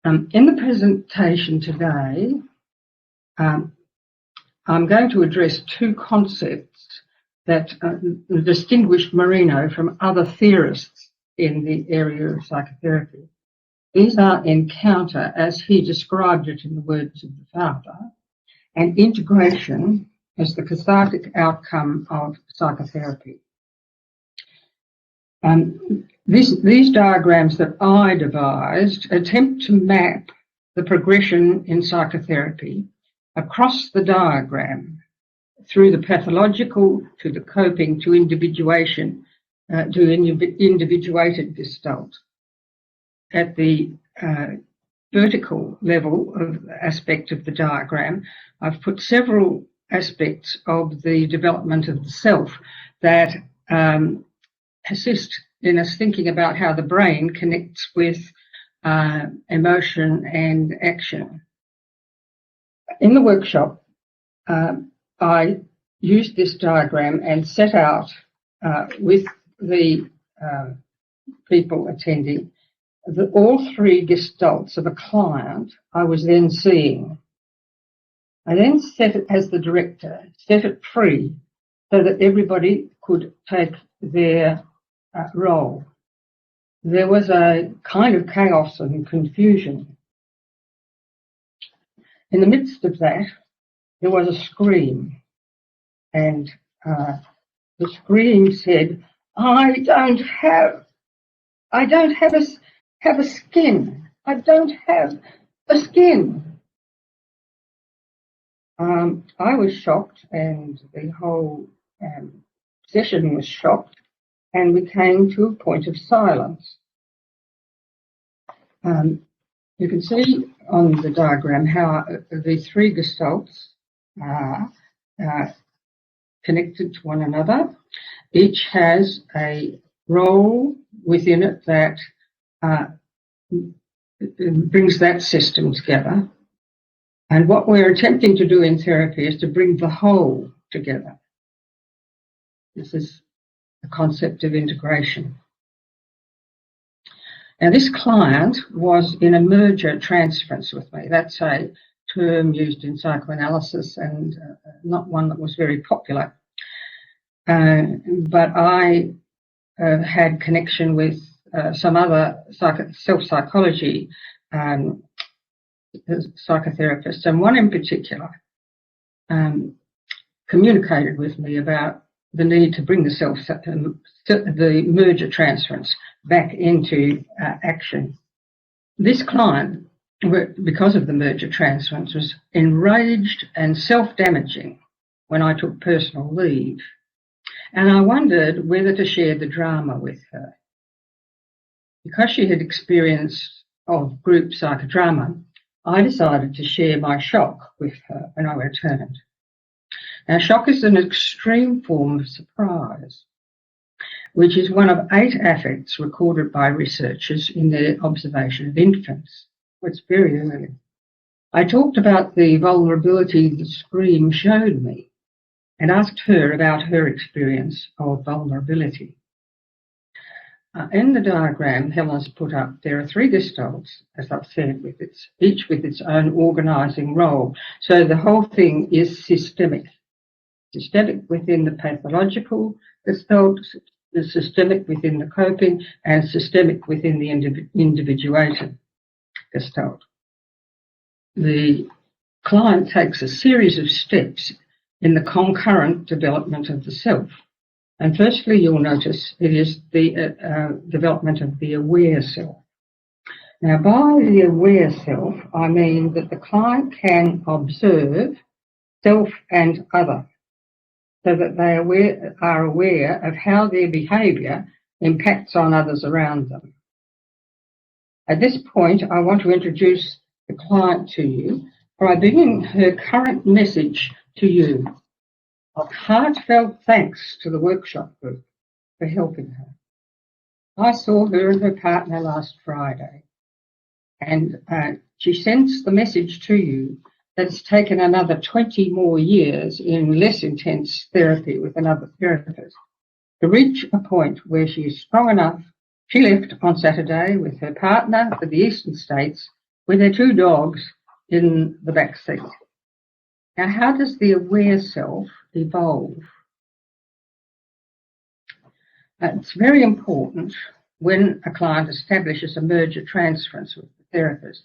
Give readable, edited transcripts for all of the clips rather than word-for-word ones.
In the presentation today, I'm going to address two concepts that distinguish Marino from other theorists in the area of psychotherapy. These are encounter, as he described it in the words of the father, and integration as the cathartic outcome of psychotherapy. These diagrams that I devised attempt to map the progression in psychotherapy across the diagram through the pathological to the coping to individuation to individuated gestalt. At the vertical level of aspect of the diagram, I've put several aspects of the development of the self that assist in us thinking about how the brain connects with emotion and action. In the workshop, I used this diagram and set out with the people attending all three gestalts of a client I was then seeing. I then set it, as the director, set it free so that everybody could take their role. There was a kind of chaos and confusion. In the midst of that, there was a scream, and the scream said, I don't have a skin. I don't have a skin. I was shocked, and the whole session was shocked, and we came to a point of silence. You can see on the diagram how the three gestalts are connected to one another. Each has a role within it that brings that system together. And what we're attempting to do in therapy is to bring the whole together. This is the concept of integration. Now, this client was in a merger transference with me. That's a term used in psychoanalysis and not one that was very popular. But I had connection with some other self-psychology psychotherapists, and one in particular communicated with me about the need to bring the merger transference back into action. This client, because of the merger transference, was enraged and self-damaging when I took personal leave, and I wondered whether to share the drama with her. Because she had experience of group psychodrama, I decided to share my shock with her when I returned. Now, shock is an extreme form of surprise, which is one of 8 affects recorded by researchers in their observation of infants. It's very early. I talked about the vulnerability the scream showed me and asked her about her experience of vulnerability. In the diagram Helen's put up, there are 3 gestalts, as I've said, each with its own organising role. So the whole thing is systemic. Systemic within the pathological gestalt, systemic within the coping, and systemic within the individuated gestalt. The client takes a series of steps in the concurrent development of the self. And firstly, you'll notice it is the development of the aware self. Now, by the aware self, I mean that the client can observe self and other, so that they are aware of how their behaviour impacts on others around them. At this point, I want to introduce the client to you by bringing her current message to you of heartfelt thanks to the workshop group for helping her. I saw her and her partner last Friday, and she sends the message to you that it's taken another 20 more years in less intense therapy with another therapist to reach a point where she is strong enough. She left on Saturday with her partner for the eastern states with their two dogs in the back seat. Now, how does the aware self evolve? It's very important when a client establishes a merger transference with the therapist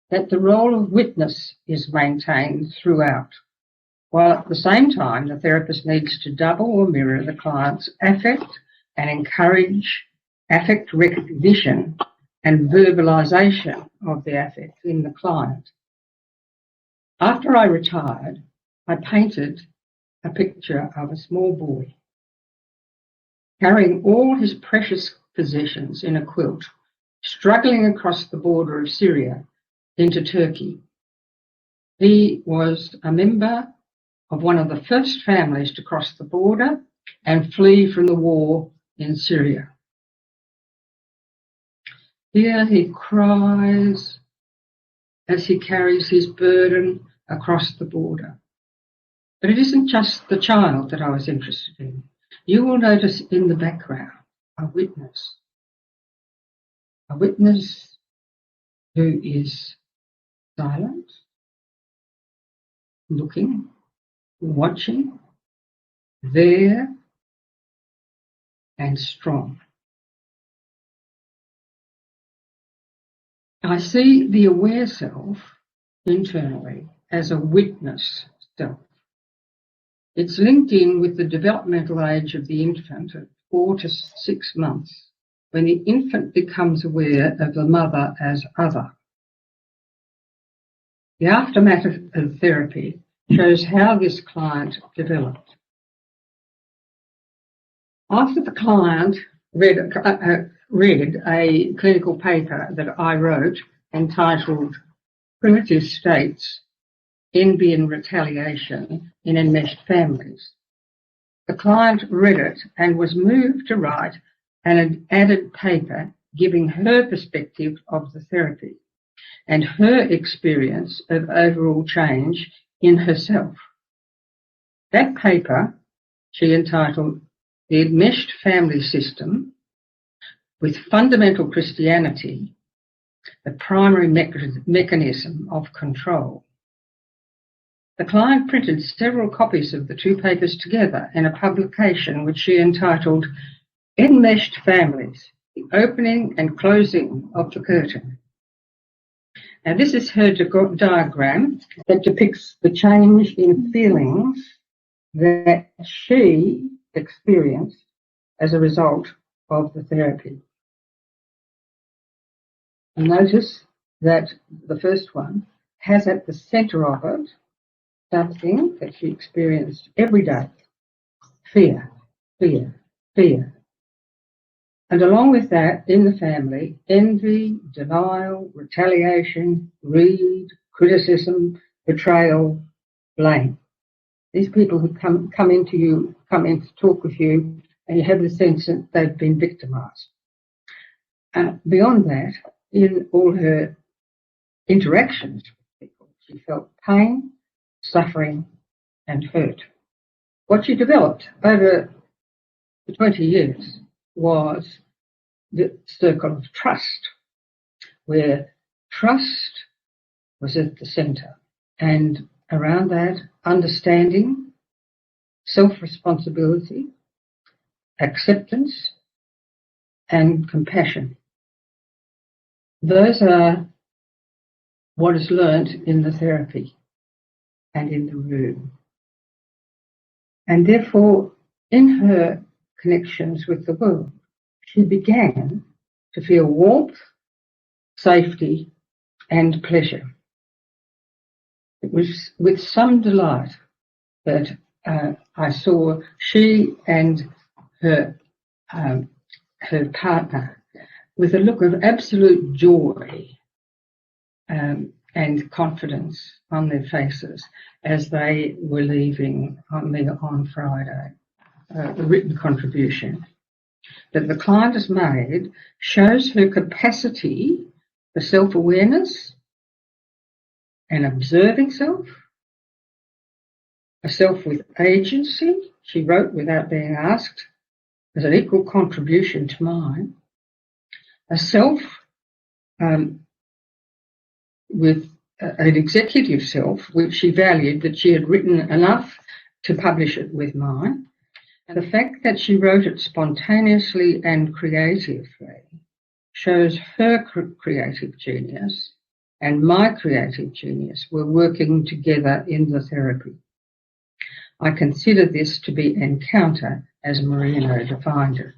that the role of witness is maintained throughout, while at the same time the therapist needs to double or mirror the client's affect and encourage affect recognition and verbalization of the affect in the client. After I retired, I painted a picture of a small boy carrying all his precious possessions in a quilt, struggling across the border of Syria into Turkey. He was a member of one of the first families to cross the border and flee from the war in Syria. Here he cries as he carries his burden across the border. But it isn't just the child that I was interested in. You will notice in the background a witness who is silent, looking, watching, there, and strong. I see the aware self internally as a witness self. It's linked in with the developmental age of the infant at 4 to 6 months, when the infant becomes aware of the mother as other. The aftermath of therapy shows how this client developed. After the client read a clinical paper that I wrote entitled Primitive States, Envy and Retaliation in Enmeshed Families, the client read it and was moved to write an added paper giving her perspective of the therapy and her experience of overall change in herself. That paper she entitled The Enmeshed Family System with Fundamental Christianity, the Primary Mechanism of Control. The client printed several copies of the two papers together in a publication which she entitled Enmeshed Families, the Opening and Closing of the Curtain. Now, this is her diagram that depicts the change in feelings that she experienced as a result of the therapy. And notice that the first one has at the centre of it something that she experienced every day: fear, fear, fear. And along with that, in the family, envy, denial, retaliation, greed, criticism, betrayal, blame. These people who come in to talk with you, and you have the sense that they've been victimised. Beyond that, in all her interactions with people, she felt pain, suffering, and hurt. What she developed over the 20 years was the circle of trust, where trust was at the centre, and around that, understanding, self-responsibility, acceptance, and compassion. Those are what is learnt in the therapy and in the room. And therefore, in her connections with the world, she began to feel warmth, safety, and pleasure. It was with some delight that I saw she and her partner with a look of absolute joy and confidence on their faces as they were leaving on Friday. The written contribution that the client has made shows her capacity for self-awareness and observing self, a self with agency, she wrote without being asked, as an equal contribution to mine, a self with an executive self, which she valued that she had written enough to publish it with mine. And the fact that she wrote it spontaneously and creatively shows her creative genius and my creative genius were working together in the therapy. I consider this to be encounter as Marino defined it.